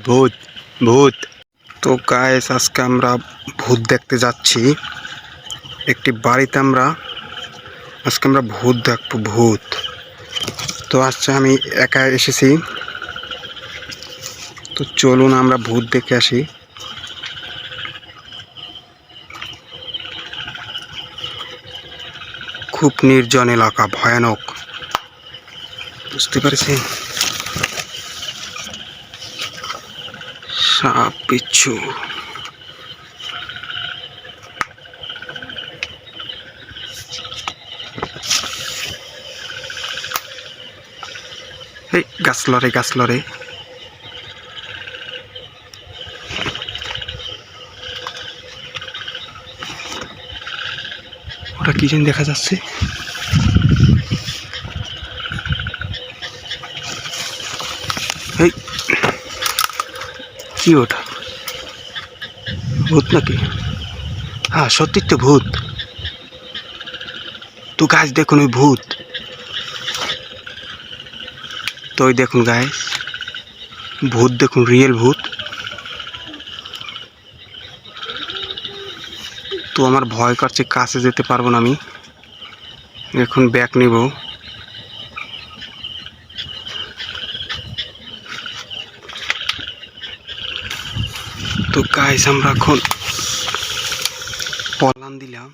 ভূত ভূত। তো গাইস, আজকে আমরা ভূত দেখতে যাচ্ছি একটি বাড়িতে। আজকে আমরা ভূত দেখবো, ভূত। তো আজকে আমি একা এসেছি, তো চলুন আমরা ভূত দেখে আসি। খুব নির্জন এলাকা, ভয়ানক, বুঝতে পারছি। সাপ বিচ্ছু। এই গাছ লড়ে। ওটা কি যেন দেখা যাচ্ছে। এই কি ওটা? ভূত নাকি? হ্যাঁ, সত্যি তো ভূত। তো গাছ দেখুন, ওই ভূত। তো ওই দেখুন গাইস, ভূত দেখুন, রিয়েল ভূত। তো আমার ভয় করছে, কাছে যেতে পারবো না আমি। এখন ব্যাক নিব। তো গাইস, আমরা এখন পলান দিলাম।